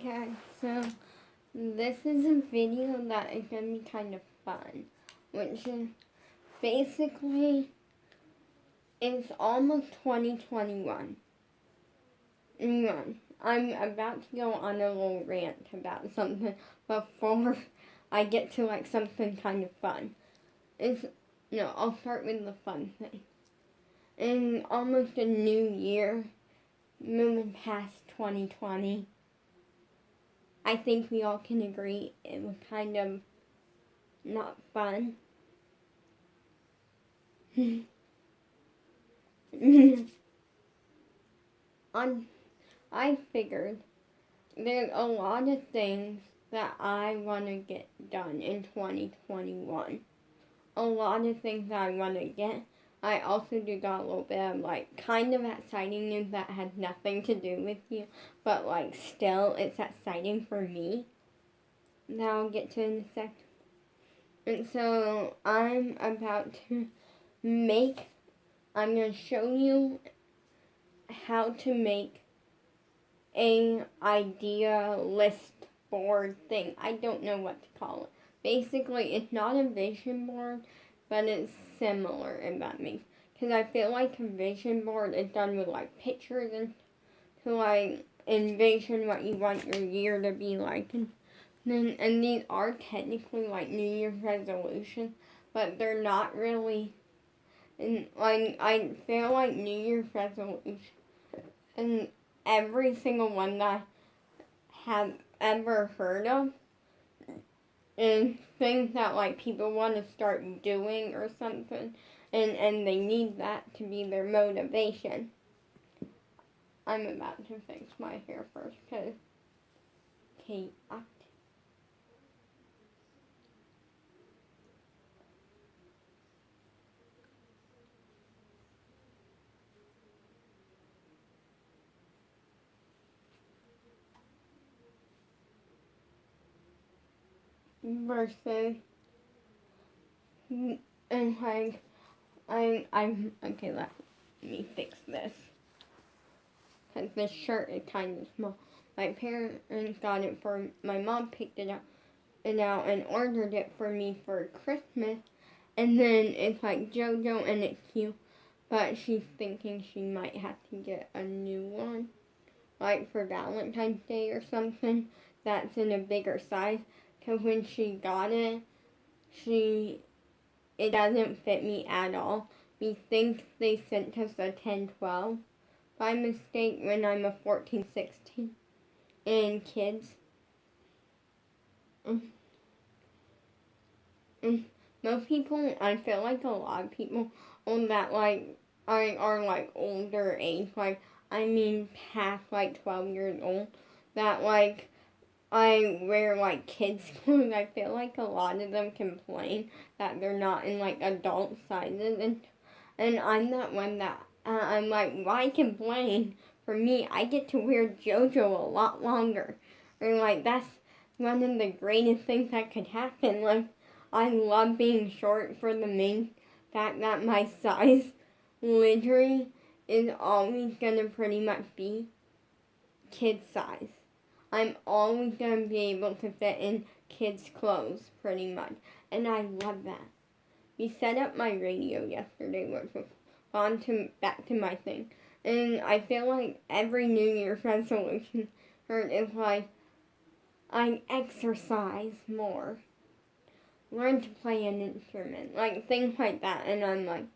Okay, so this is a video that is going to be kind of fun, which is basically, it's almost 2021. I'm about to go on a little rant about something before I get to like something kind of fun. I'll start with the fun thing. In almost a new year, moving past 2020, I think we all can agree it was kind of not fun. I figured there's a lot of things that I want to get done in 2021. A lot of things that I want to get. I also do got a little bit of like kind of exciting news that has nothing to do with you, but like still it's exciting for me. That I'll get to in a second. And so I'm about to I'm going to show you how to make a idea list board thing. I don't know what to call it. Basically, it's not a vision board, but it's similar, if that makes. Because I feel like a vision board is done with like pictures and to like envision what you want your year to be like. And these are technically like New Year's resolutions, but they're not really. And like I feel like New Year's resolution and every single one that I have ever heard of is things that like people want to start doing or something, and they need that to be their motivation. I'm about to fix my hair first because Kate. Versus and like I'm okay. Let me fix this because this shirt is kind of small. My parents got it for my mom picked it up and ordered it for me for Christmas, and then it's like JoJo and it's cute, but she's thinking she might have to get a new one, like for Valentine's Day or something. That's in a bigger size. Cause when she got it, it doesn't fit me at all. We think they sent us a 10-12 by mistake when I'm a 14-16 and kids. Most people, I feel like a lot of people that like are like older age, like I mean past like 12 years old, that like I wear like kids clothes. I feel like a lot of them complain that they're not in like adult sizes, and I'm that one that I'm like, why complain? For me, I get to wear JoJo a lot longer, or like that's one of the greatest things that could happen. Like I love being short for the main fact that my size literally is always gonna pretty much be kid size. I'm always going to be able to fit in kids' clothes, pretty much. And I love that. We set up my radio yesterday, which was back to my thing. And I feel like every New Year's resolution is like, I exercise more. Learn to play an instrument. Like, things like that. And I'm like,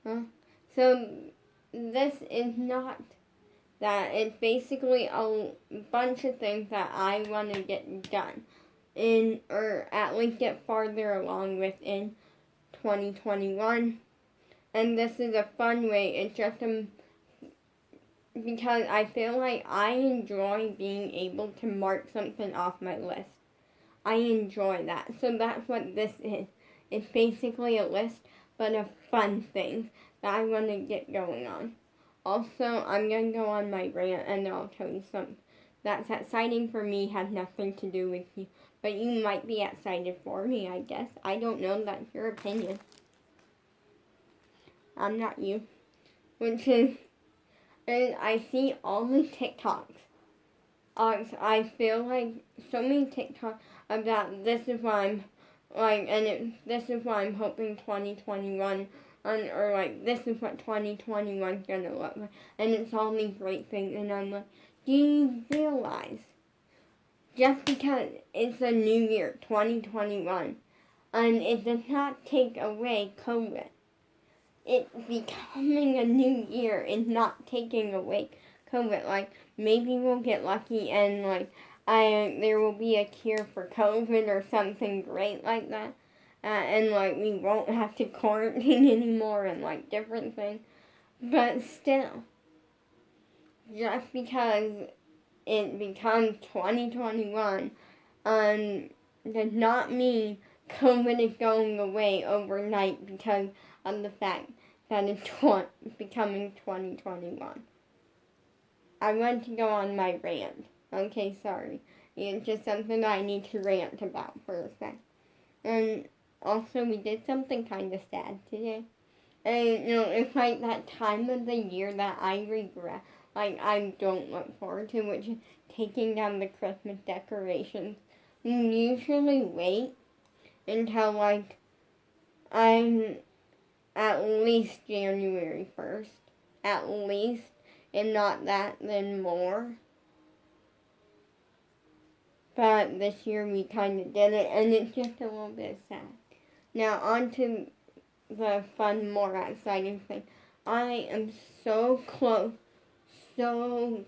huh? So, this is not that. It's basically a bunch of things that I want to get done or at least get farther along with in 2021. And this is a fun way. It's just because I feel like I enjoy being able to mark something off my list. I enjoy that. So that's what this is. It's basically a list, but of fun things that I want to get going on. Also, I'm going to go on my rant and I'll tell you something that's exciting for me, has nothing to do with you. But you might be excited for me, I guess. I don't know, that's your opinion. I'm not you. Which is, and I see all the TikToks I feel like so many TikTok about this is why I'm like, this is why I'm hoping 2021 or like this is what 2021 is gonna look like, and it's all these great things, and I'm like, do you realize just because it's a new year, 2021, and it does not take away COVID, it becoming a new year is not taking away COVID. Like, maybe we'll get lucky and like there will be a cure for COVID or something great like that, and like we won't have to quarantine anymore and like different things. But still, just because it becomes 2021, does not mean COVID is going away overnight because of the fact that it's becoming 2021. I want to go on my rant. Okay, sorry. It's just something I need to rant about for a sec. And also, we did something kind of sad today. And, it's like that time of the year that I regret. Like, I don't look forward to, which is taking down the Christmas decorations. We usually wait until, like, I'm at least January 1st. At least. And not that, then more. But this year we kind of did it, and it's just a little bit sad. Now, on to the fun, more exciting thing. I am so close to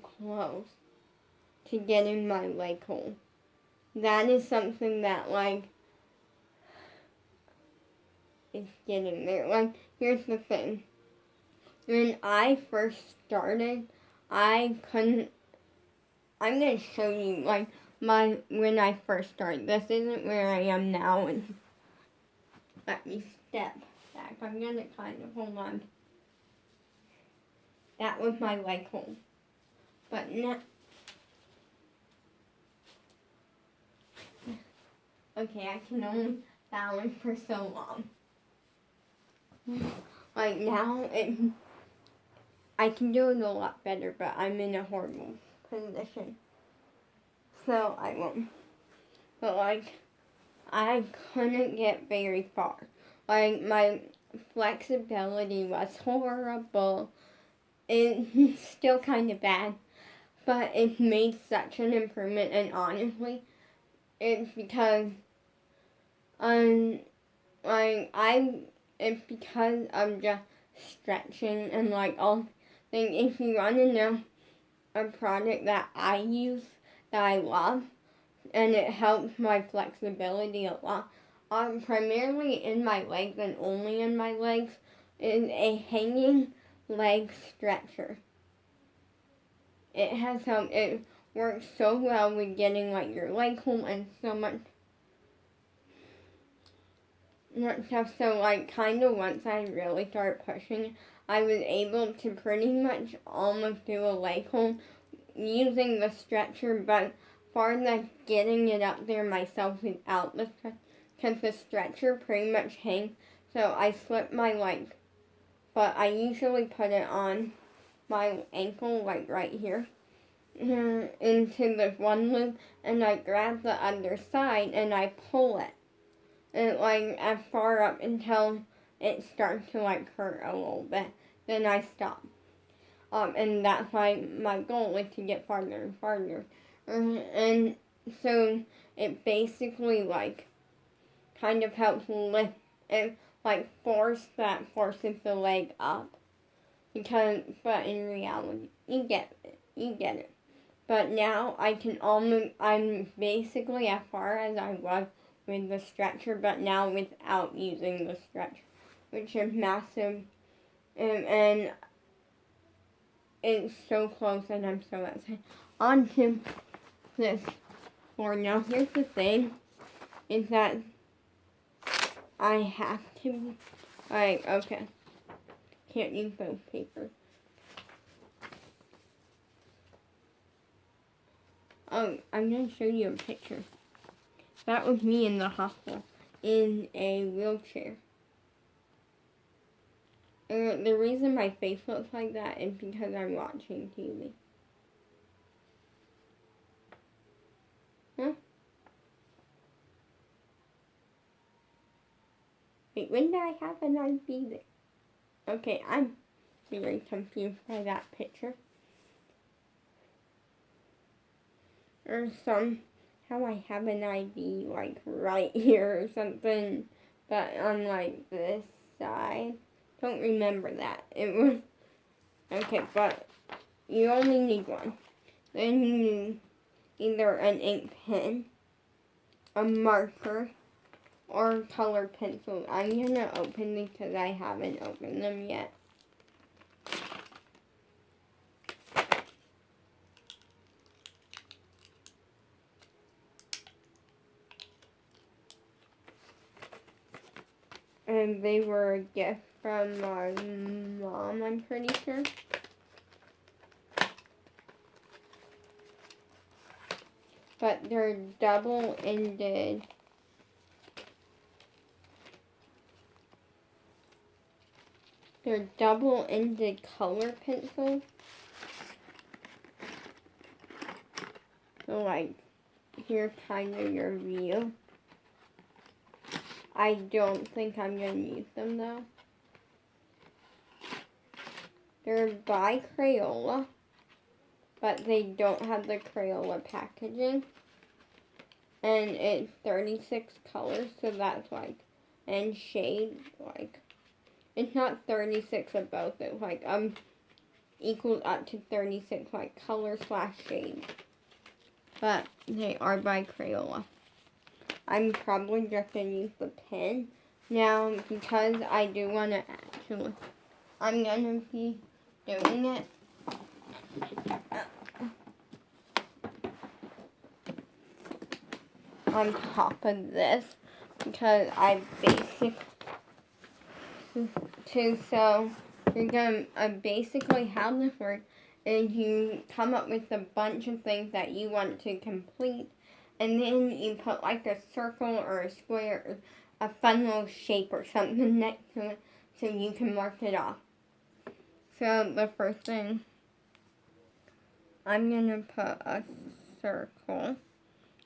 getting my leg hole. That is something that, like, is getting there. Like, here's the thing. When I first started, I'm going to show you, like, when I first started. This isn't where I am now, and let me step back. I'm going to kind of, hold on. That was my leg hole. But now, okay, I can only balance for so long. Like now, I can do it a lot better, but I'm in a horrible position. So I won't. But like, I couldn't get very far. Like, my flexibility was horrible. It's still kind of bad, but it's made such an improvement, and honestly, it's because it's because I'm just stretching and like all things. If you want to know a product that I use that I love, and it helps my flexibility a lot, primarily in my legs and only in my legs, is a hanging leg stretcher. It has helped. It works so well with getting like your leg home and so much stuff. So like kind of once I really started pushing, I was able to pretty much almost do a leg home using the stretcher, but far as getting it up there myself without the stretcher, because the stretcher pretty much hangs. So I slip my leg, but I usually put it on my ankle, like right here, into the one loop, and I grab the other side and I pull it, and like as far up until it starts to like hurt a little bit. Then I stop. And that's why my goal is to get farther and farther. And so it basically like kind of helps lift and like forces the leg up. But in reality, you get it. But now I'm basically as far as I was with the stretcher, but now without using the stretcher, which is massive. And it's so close, and I'm so excited. On to this board. Now, here's the thing, is that I have to, like, okay, can't use both papers. Oh, I'm going to show you a picture. That was me in the hospital, in a wheelchair. And the reason my face looks like that is because I'm watching TV. Wait, when did I have an IV there? Okay, I'm very confused by that picture. Or somehow I have an IV like right here or something, but on like this side. Don't remember that. It was okay, but you only need one. Then you need either an ink pen, a marker, or colored pencil. I'm gonna open these because I haven't opened them yet. And they were a gift from my mom, I'm pretty sure. But they're double-ended. They're double-ended color pencils. So like, here's kind of your view. I don't think I'm going to use them though. They're by Crayola, but they don't have the Crayola packaging. And it's 36 colors, so that's like, and shades, like, it's not 36 of both, it's like, equals up to 36, like, color / shades. But they are by Crayola. I'm probably just going to use the pen. Now, because I do want to actually, I'm going to be doing it. On top of this, because I basically, so you're going to, basically how this works is you come up with a bunch of things that you want to complete, and then you put like a circle or a square or a fun little shape or something next to it so you can mark it off. So the first thing, I'm going to put a circle,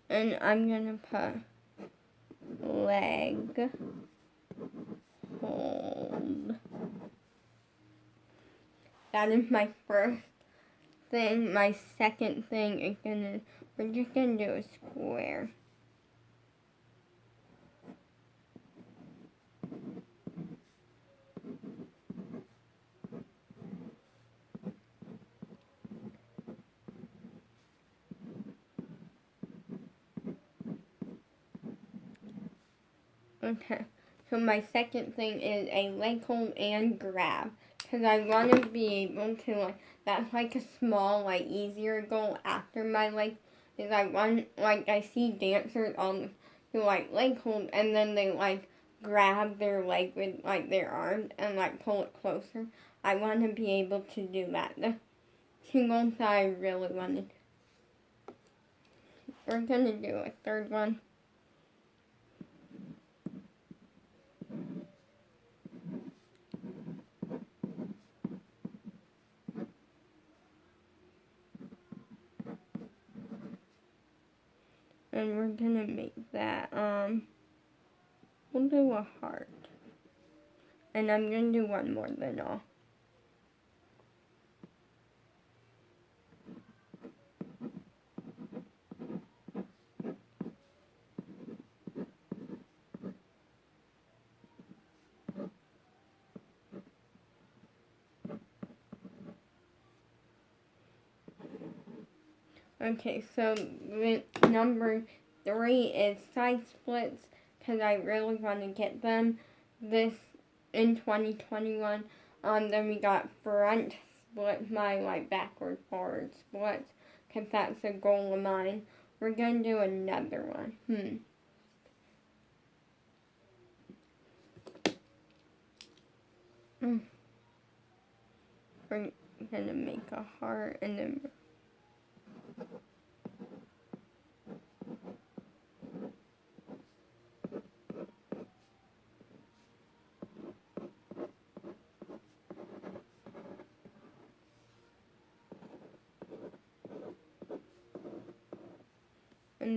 and I'm going to put leg, hold. That is my first thing. My second thing is we're just gonna do a square. Okay, so my second thing is a leg hold and grab. Because I want to be able to, like, that's like a small, like, easier goal after my leg. Is I want, like, I see dancers on who, like, leg hold and then they, like, grab their leg with, like, their arms and, like, pull it closer. I want to be able to do that. The two goals that I really wanted. We're going to do a third one. And we're gonna make that, we'll do a heart. And I'm gonna do one more than all. Okay, so number 3 is side splits, because I really want to get them this in 2021. Then we got front splits, my like backward forward splits, because that's a goal of mine. We're going to do another one. We're going to make a heart and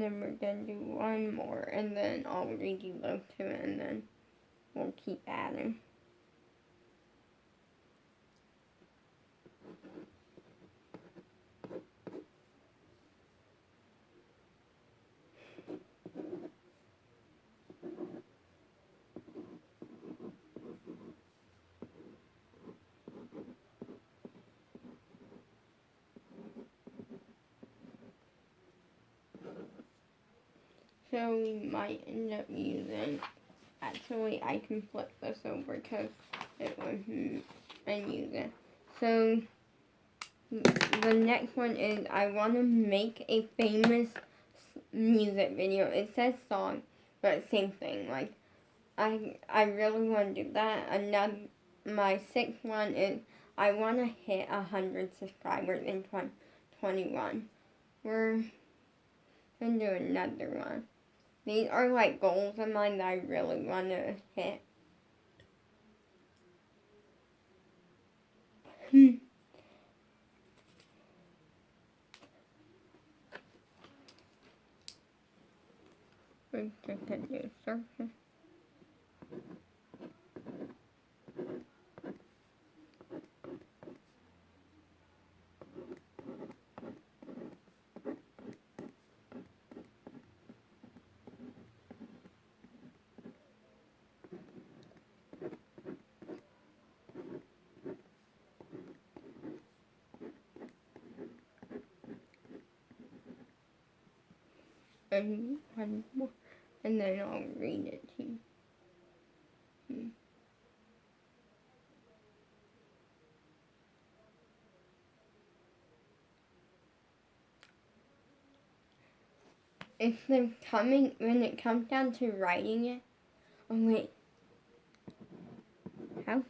then we're going to do one more, and then I'll read you those two, and then we'll keep adding. So we might end up using, actually I can flip this over because it wasn't and use it. So the next one is I want to make a famous music video. It says song, but same thing. Like I really want to do that. Another, my sixth one is I want to hit 100 subscribers in 2021. We're gonna do another one. These are like goals of mine that I really want to hit. We're just gonna do circle. And one more, and then I'll read it to you. It's the coming, when it comes down to writing it. Oh wait, how?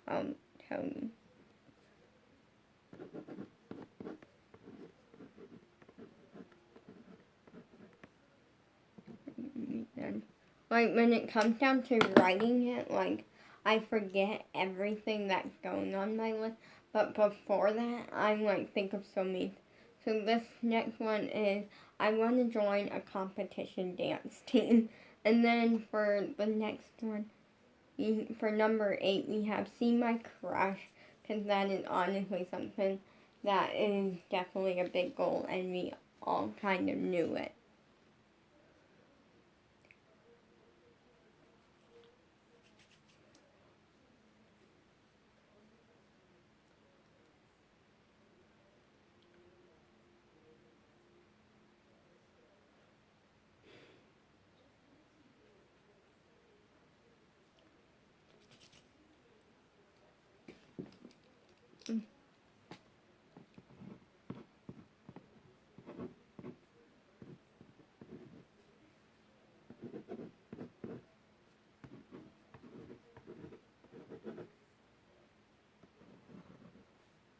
I'll tell you. Like when it comes down to writing it, like I forget everything that's going on my list. But before that, I like think of so many. So this next one is I want to join a competition dance team. And then for the next one, for number 8, we have see my crush, because that is honestly something that is definitely a big goal, and we all kind of knew it.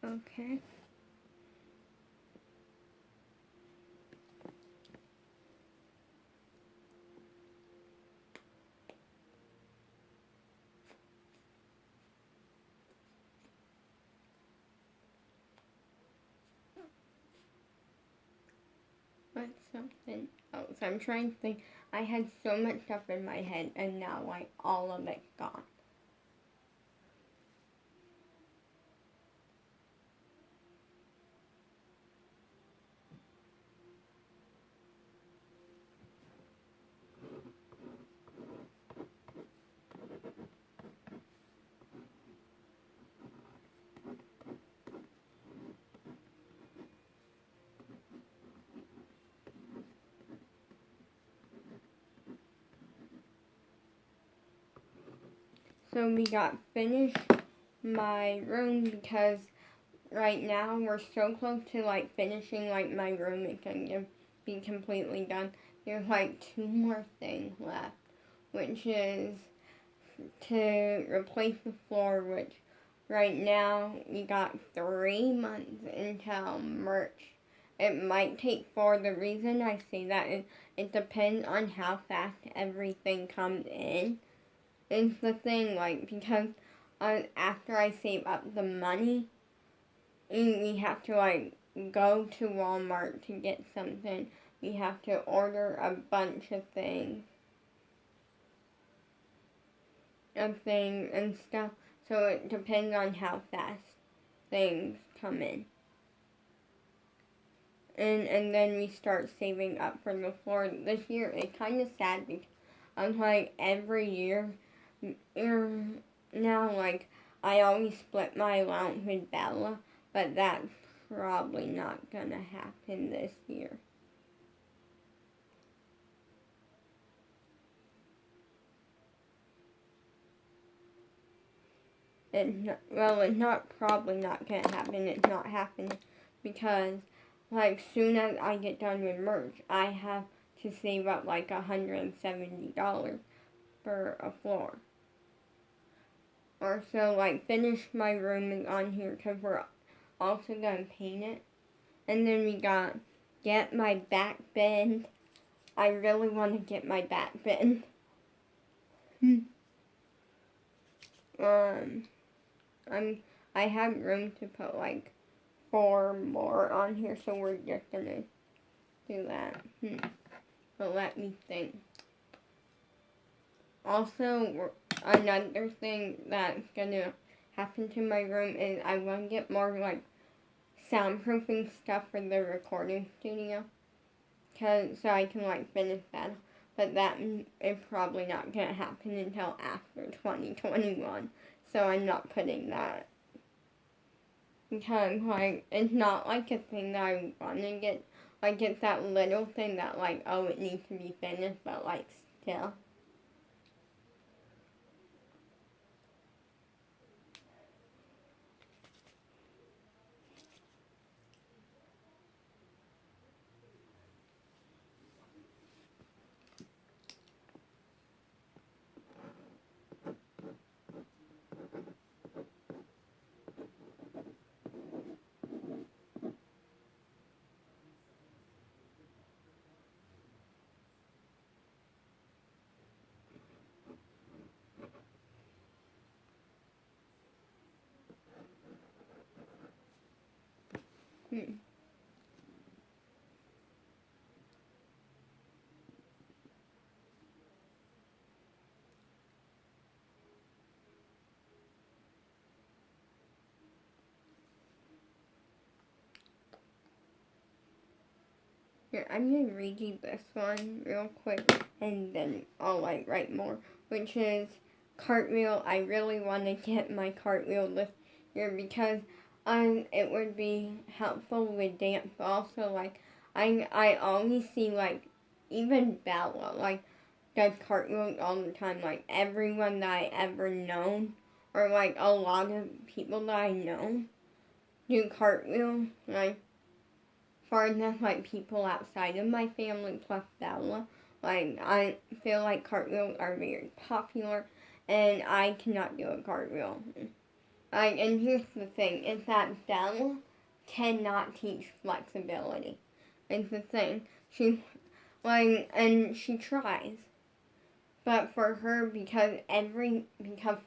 Okay. What's something else? I'm trying to think. I had so much stuff in my head, and now like all of it's gone. So we got finished my room because right now we're so close to like finishing like my room. It can be completely done. There's like 2 more things left, which is to replace the floor, which right now we got 3 months until March. It might take 4. The reason I say that is it depends on how fast everything comes in. It's the thing, like, because after I save up the money, we have to, like, go to Walmart to get something. We have to order a bunch of things. of things and stuff. So it depends on how fast things come in. And then we start saving up for the floor. This year it's kind of sad because I'm like every year now, like I always split my allowance with Bella, but that's probably not gonna happen this year. It's not probably not gonna happen. It's not happening because, like, soon as I get done with merch, I have to save up like $170 for a floor. Or so, like, finish my room is on here because we're also gonna paint it. And then we got get my back bend. I really want to get my back bend. um, I have room to put like 4 more on here, so we're just gonna do that. But let me think. Also, another thing that's gonna happen to my room is I want to get more like soundproofing stuff for the recording studio, so I can like finish that. But that is probably not gonna happen until after 2021. So I'm not putting that because like it's not like a thing that I want to get. Like it's that little thing that like it needs to be finished, but like still. Hmm. Here, I'm gonna read you this one real quick, and then I'll like write more, which is cartwheel. I really want to get my cartwheel this year because it would be helpful with dance. But also, like I always see like even Bella like does cartwheels all the time. Like everyone that I ever known, or like a lot of people that I know, do cartwheels. Like far enough, like people outside of my family plus Bella, like I feel like cartwheels are very popular, and I cannot do a cartwheel. Like, and here's the thing: is that Bella cannot teach flexibility. It's the thing and she tries, but for her because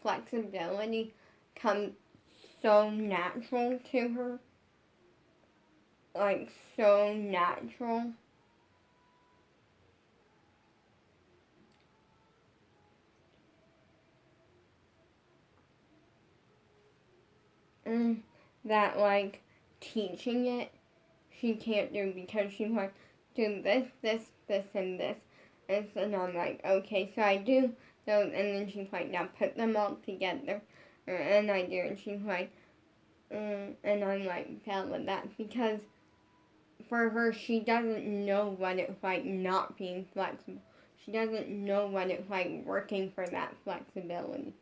flexibility comes so natural to her, like so natural. That like teaching it she can't do because she's like do this and this, and so I'm like okay, so I do those, and then she's like now put them all together, and I do, and she's like and I'm like Bella, that's because for her she doesn't know what it's like not being flexible. She doesn't know what it's like working for that flexibility,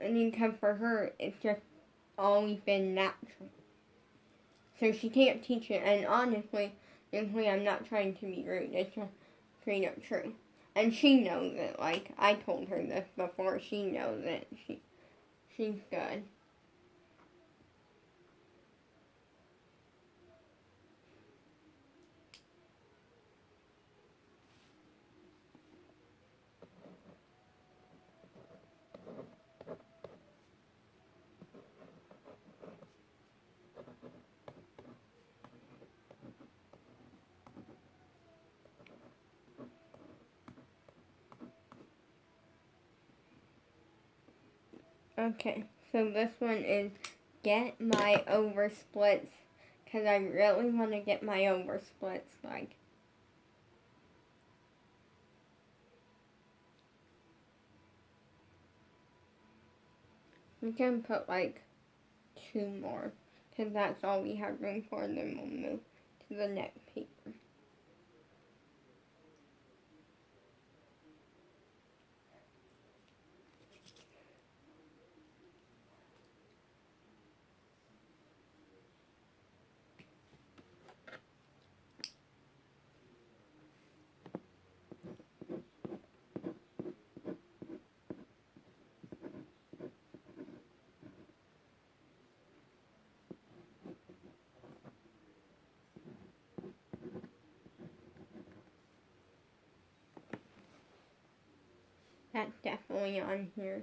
and because for her it's just always been natural. So she can't teach it, and honestly, I'm not trying to be rude, it's just straight up true. And she knows it, like, I told her this before, she knows it. She's good. Okay, so this one is get my oversplits, because I really want to get my oversplits, like. We can put like 2 more, because that's all we have room for, and then we'll move to the next paper. That's definitely on here.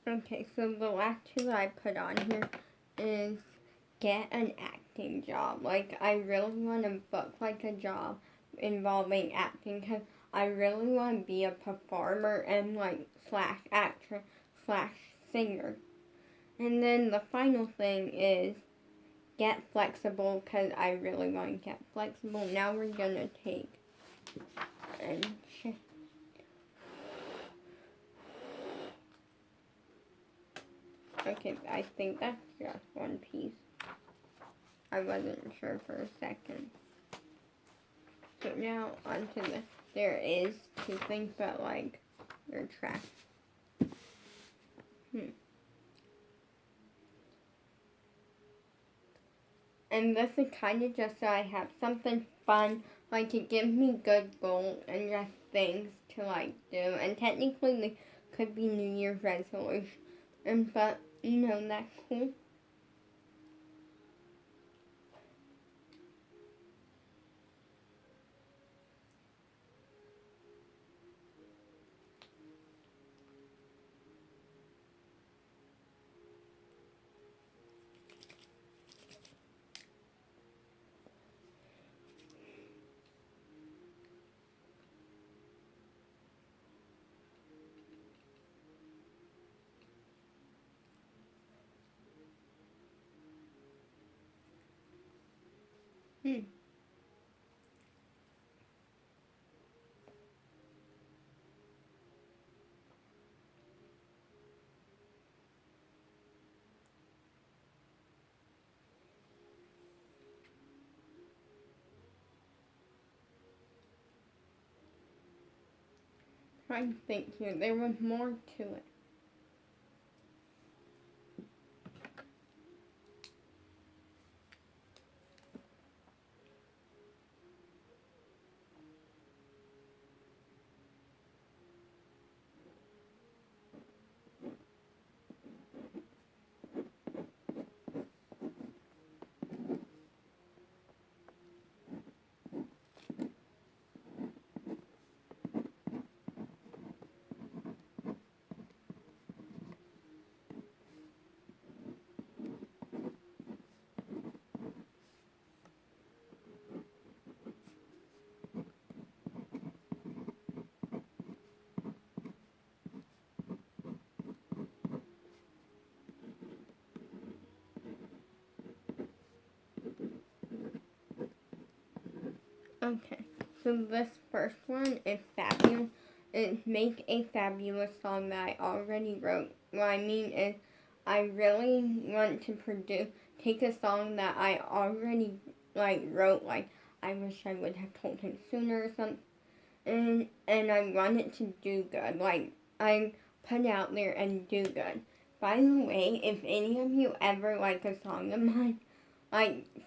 Okay, so the last 2 that I put on here is get an acting job. Like, I really want to book like a job involving acting, because I really want to be a performer and like slash actress slash singer. And then the final thing is get flexible, because I really want to get flexible. Now we're gonna take and check. Okay, I think that's just one piece. I wasn't sure for a second. So now onto the, there is 2 things, but like, they're trash. And this is kind of just so I have something fun, like it gives me good goals and just things to like do. And technically they could be New Year's resolutions, but you know, that's cool. Hmm. Trying to think here. There was more to it. Okay, so this first one is fabulous. is make a fabulous song that I already wrote. What I mean is, I really want to take a song that I already wrote. Like, I wish I would have told him sooner or something. And I want it to do good. Like, I put it out there and do good. By the way, if any of you ever like a song of mine,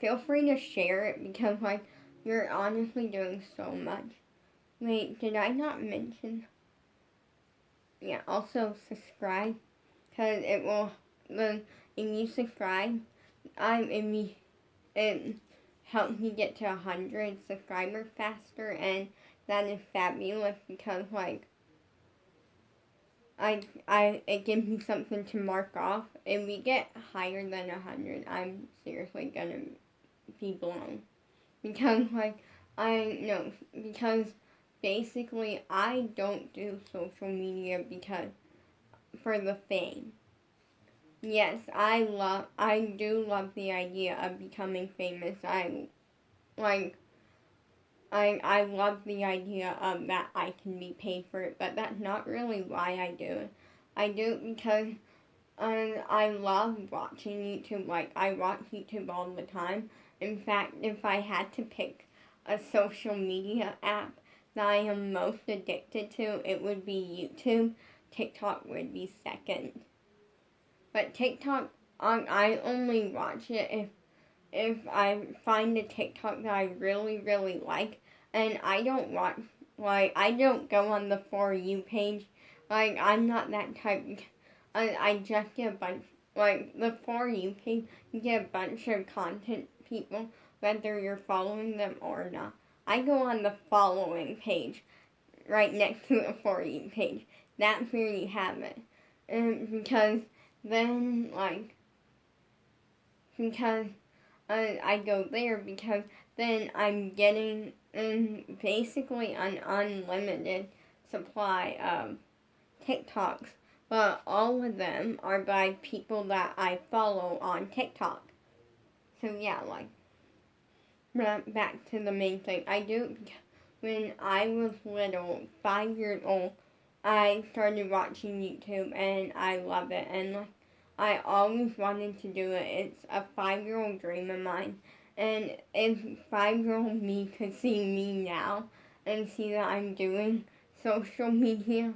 feel free to share it because you're honestly doing so much. Wait, did I not mention? Yeah, also subscribe, cause if you subscribe, it helps me get to 100 subscribers faster, and that is fabulous because it gives me something to mark off. If we get higher than 100, I'm seriously gonna be blown because because basically I don't do social media because for the fame. Yes, I do love the idea of becoming famous. Like I love the idea of that I can be paid for it, but that's not really why I do it. I do it because I love watching YouTube. Like, I watch YouTube all the time. In fact, if I had to pick a social media app that I am most addicted to, it would be YouTube. TikTok would be second. But TikTok, I only watch it if I find a TikTok that I really, really like. And I don't watch, I don't go on the For You page. I'm not that type. I just get a bunch, the For You page, you get a bunch of content people, whether you're following them or not. I go on the following page, right next to the For You page. That's where you have it. And because then, because I go there because then I'm getting basically an unlimited supply of TikToks, but all of them are by people that I follow on TikTok. So yeah, back to the main thing. I do when I was little, 5 years old. I started watching YouTube and I love it, and I always wanted to do it. It's a 5-year-old dream of mine. And if 5-year-old me could see me now and see that I'm doing social media,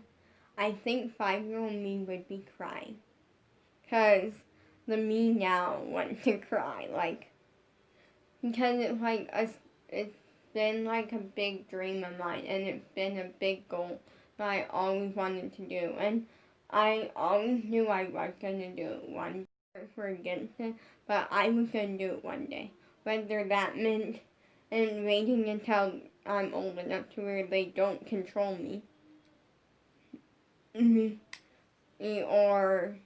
I think 5-year-old me would be crying. Because the me now wants to cry. Because it's been like a big dream of mine, and it's been a big goal that I always wanted to do. And I always knew I was going to do it one day for against it, but I was going to do it one day. Whether that meant and waiting until I'm old enough to where they don't control me. Or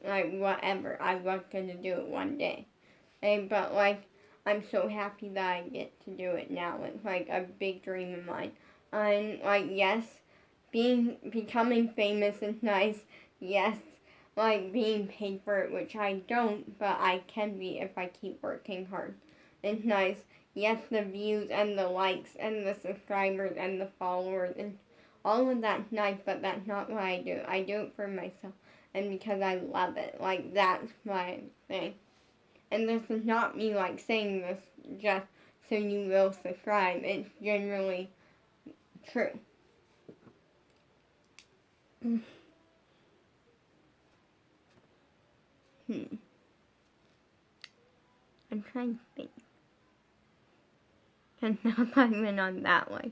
whatever. I was going to do it one day. But I'm so happy that I get to do it now. It's a big dream of mine. And yes, becoming famous is nice. Yes, being paid for it, which I don't, but I can be if I keep working hard. It's nice. Yes, the views and the likes and the subscribers and the followers and all of that's nice, but that's not what I do. I do it for myself and because I love it. That's my thing. And this is not me saying this just so you will subscribe. It's generally true. I'm trying to think. And now I went on that way.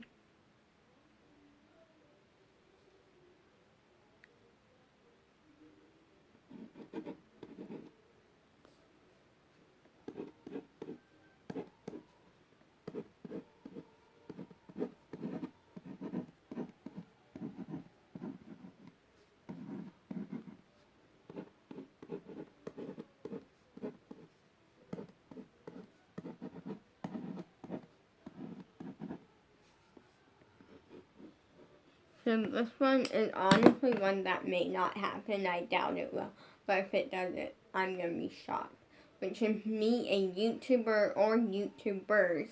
So this one is honestly one that may not happen. I doubt it will. But if it doesn't, I'm going to be shocked. Which is me, a YouTuber or YouTubers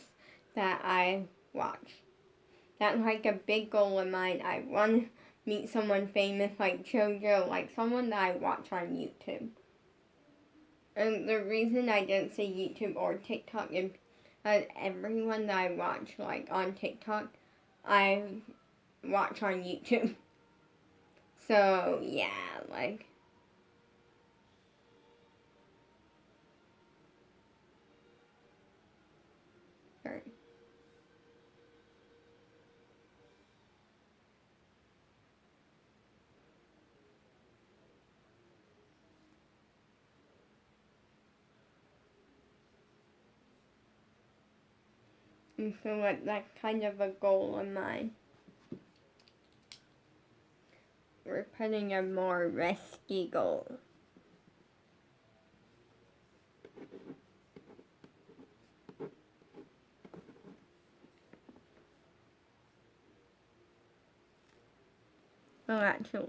that I watch. That's like a big goal of mine. I want to meet someone famous like JoJo, like someone that I watch on YouTube. And the reason I didn't say YouTube or TikTok is because everyone that I watch like on TikTok, I watch on YouTube. So yeah, like. Sorry. And so like that's kind of a goal of mine. We're putting a more risky goal. Well, actually,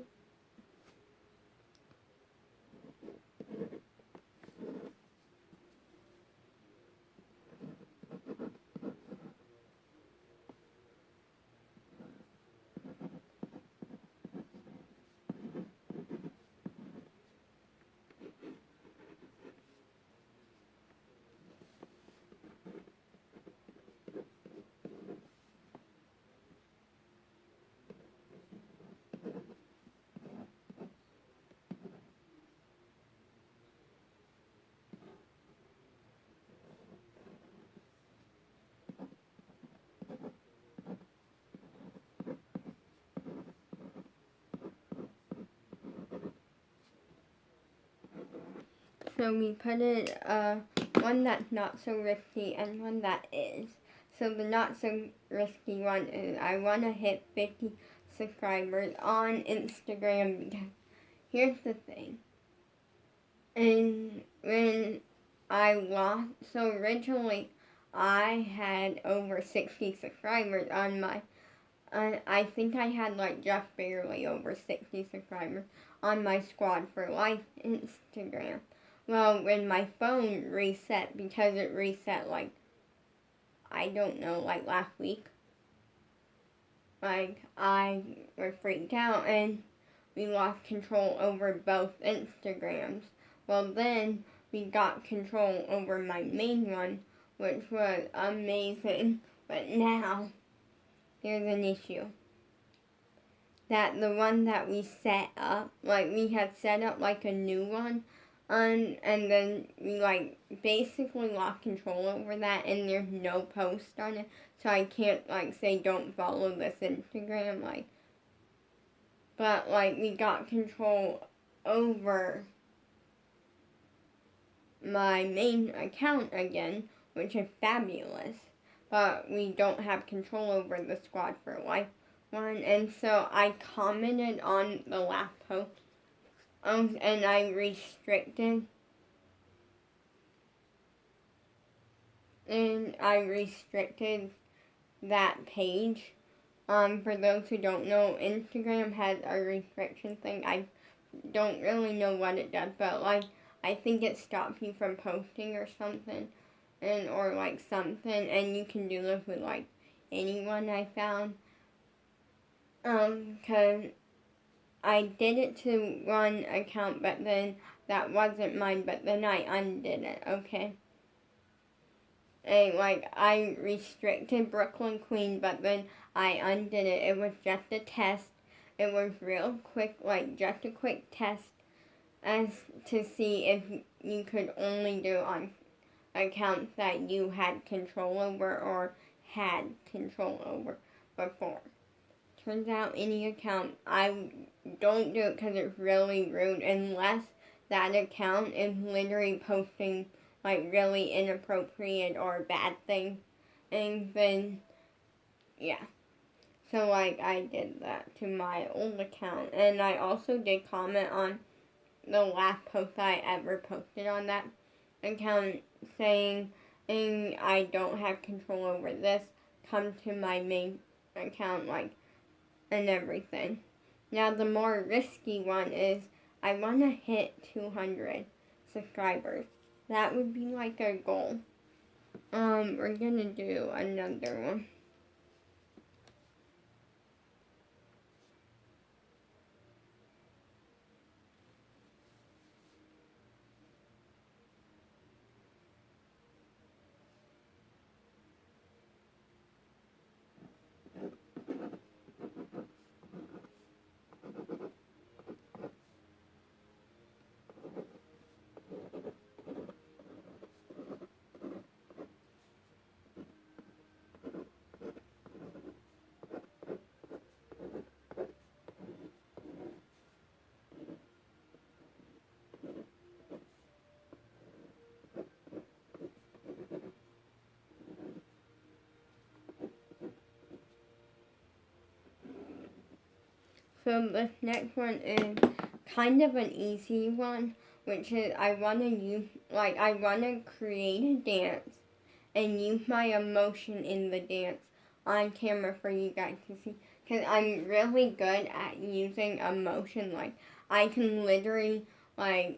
so we put it one that's not so risky and one that is. So the not so risky one is I want to hit 50 subscribers on Instagram because here's the thing. And when I lost, so originally I had over 60 subscribers on my, I think I had like just barely over 60 subscribers on my Squad for Life Instagram. Well, when my phone reset, because it reset like, I don't know, like last week, like I was freaked out and we lost control over both Instagrams. Well, then we got control over my main one, which was amazing. But now there's an issue. That the one that we set up, like we had set up like a new one, and then we like basically lost control over that, and there's no post on it, so I can't like say don't follow this Instagram, like. But like we got control over my main account again, which is fabulous. But we don't have control over the Squad for Life one, and so I commented on the last post, and I restricted, that page. For those who don't know, Instagram has a restriction thing. I don't really know what it does, but like I think it stops you from posting or something, and or like something, and you can do this with like anyone I found. 'Cause I did it to one account, but then that wasn't mine, but then I undid it, okay? And like I restricted Brooklyn Queen, but then I undid it. It was just a test. It was real quick, like just a quick test as to see if you could only do on accounts that you had control over or had control over before. Turns out any account, I don't do it because it's really rude unless that account is literally posting like really inappropriate or bad things. And then, yeah. So like I did that to my old account. And I also did comment on the last post I ever posted on that account saying, and I don't have control over this, come to my main account, like, and everything. Now the more risky one is I want to hit 200 subscribers. That would be like a goal. We're gonna do another one. So this next one is kind of an easy one, which is I want to create a dance and use my emotion in the dance on camera for you guys to see. Because I'm really good at using emotion. Like, I can literally,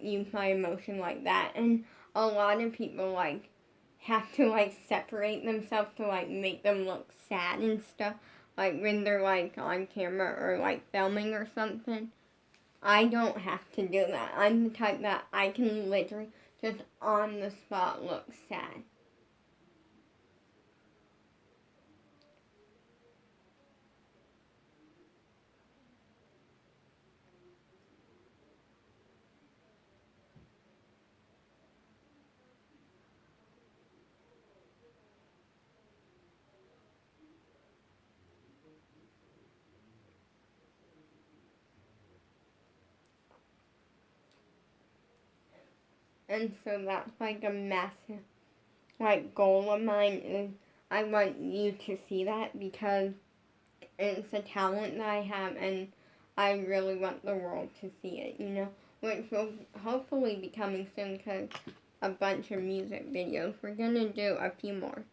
use my emotion like that. And a lot of people, have to, separate themselves to, make them look sad and stuff. Like, when they're, on camera or, filming or something. I don't have to do that. I'm the type that I can literally just on the spot look sad. And so that's a massive goal of mine is I want you to see that because it's a talent that I have and I really want the world to see it, which will hopefully be coming soon because a bunch of music videos. We're gonna do a few more.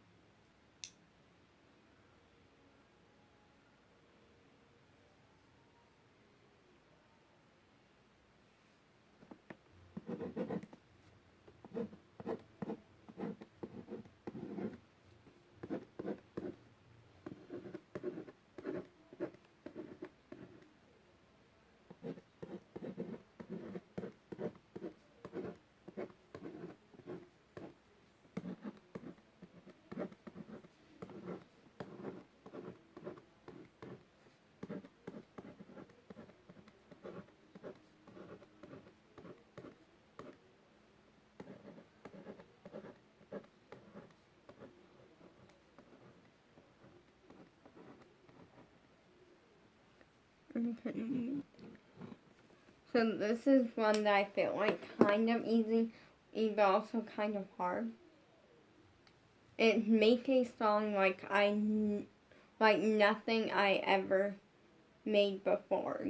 So this is one that I feel kind of easy, but also kind of hard. It make a song like nothing I ever made before,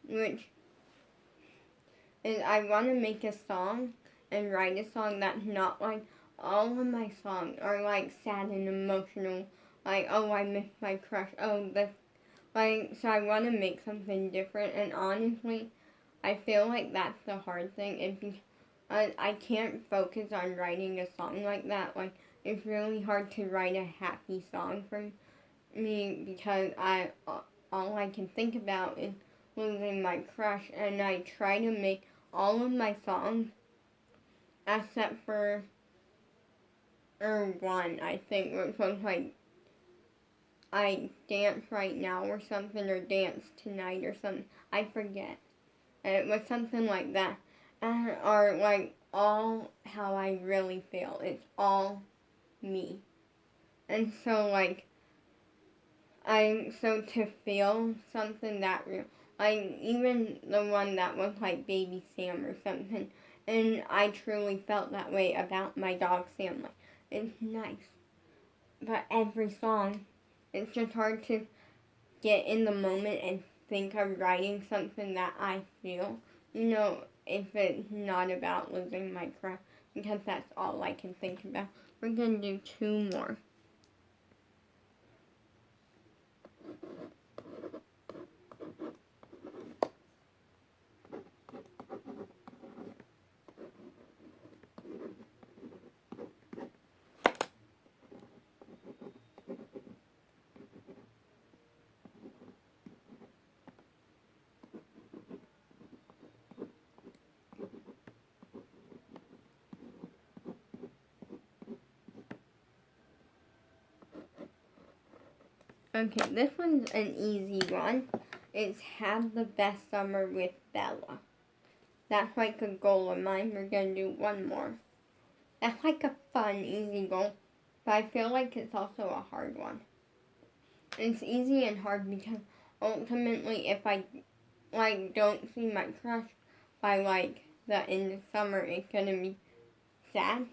which is I want to make a song and write a song that's not all of my songs are sad and emotional, oh I missed my crush, oh this, so I want to make something different. And honestly, I feel like that's the hard thing. I can't focus on writing a song like that. It's really hard to write a happy song for me because all I can think about is losing my crush, and I try to make all of my songs except for one, I think, which was I dance right now or something, or dance tonight or something. I forget. And it was something like that. Or all how I really feel. It's all me. And so so to feel something that real, even the one that was Baby Sam or something, and I truly felt that way about my dog Sam. It's nice, but every song, it's just hard to get in the moment and think of writing something that I feel, if it's not about losing my crush, because that's all I can think about. We're gonna do two more. Okay, this one's an easy one. It's Have the Best Summer with Bella. That's a goal of mine. We're gonna do one more. That's a fun, easy goal, but I feel like it's also a hard one. It's easy and hard because ultimately if I don't see my crush by the end of summer, it's gonna be sad.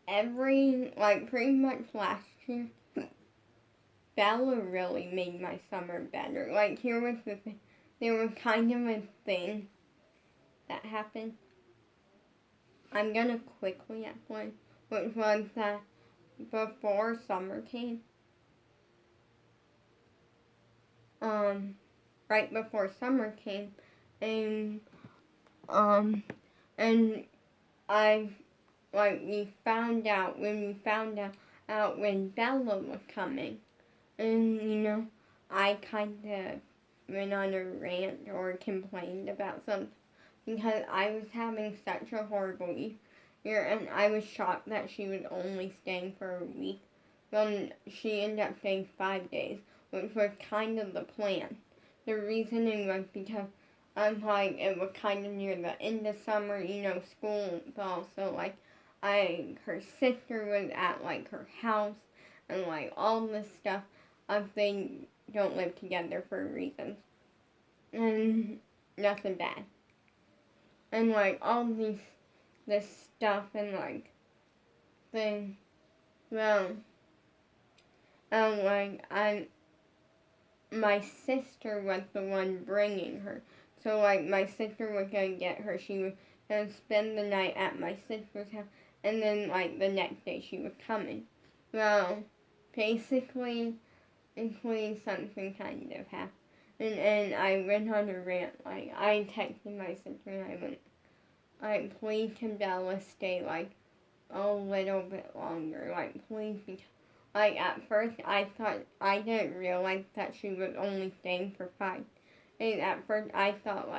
Pretty much last year Bella really made my summer better. Like, here was the thing. There was kind of a thing that happened. I'm gonna quickly explain, which was that before summer came, right before summer came, and, and I, like, when we found out when Bella was coming, and, I kind of went on a rant or complained about something because I was having such a horrible year, and I was shocked that she was only staying for a week. She ended up staying 5 days, which was kind of the plan. The reasoning was because it was kind of near the end of summer, school, but also her sister was at her house, and all this stuff. They don't live together for reasons, and nothing bad. And all this stuff and thing. Well, I my sister was the one bringing her. So my sister was gonna get her. She was gonna spend the night at my sister's house, and then the next day she was coming. Well, basically something kind of happened. And I went on a rant. I texted my sister and I went, please can Bella stay a little bit longer. Please, because at first I didn't realize that she was only staying for 5. And at first I thought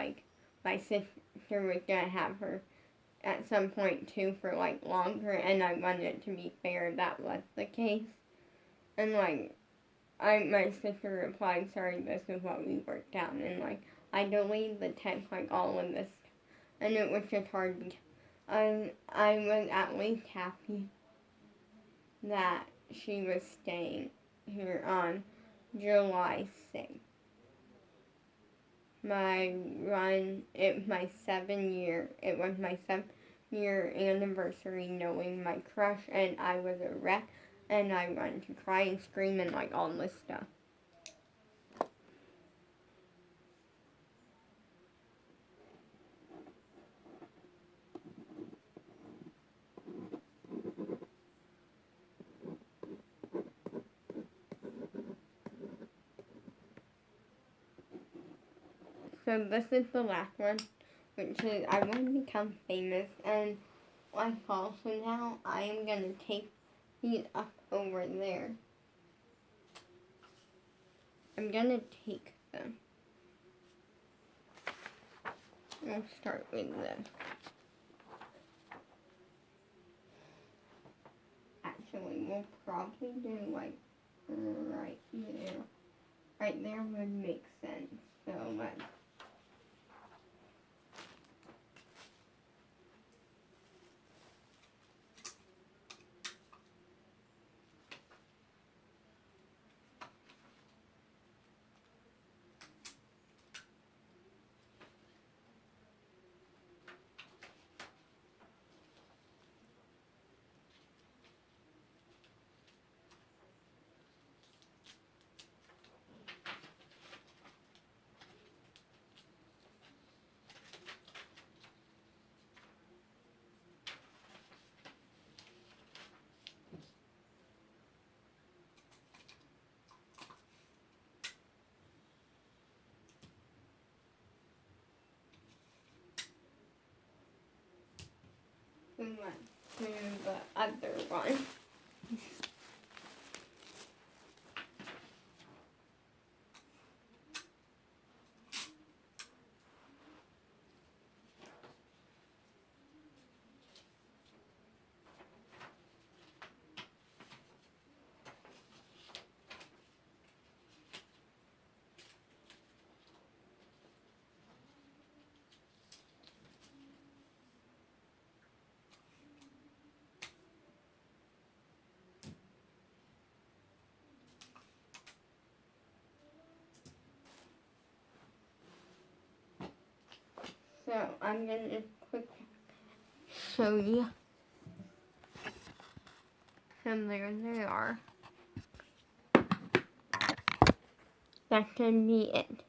my sister was gonna have her at some point too for longer, and I wanted it to be fair that was the case. And my sister replied, sorry, this is what we worked out, and I deleted the text all of this, and it was just hard because I was at least happy that she was staying here on July 6th. It was my 7-year anniversary knowing my crush, and I was a wreck, and I wanted to cry and scream and all this stuff. So this is the last one, which is I want to become famous, and also now I am gonna take these up over there. I'm gonna take them. We'll start with this. Actually, we'll probably do right there. Right there would make sense. So let's. And let's do the other one. So I'm going to quickly show you. So there they are. that could be it.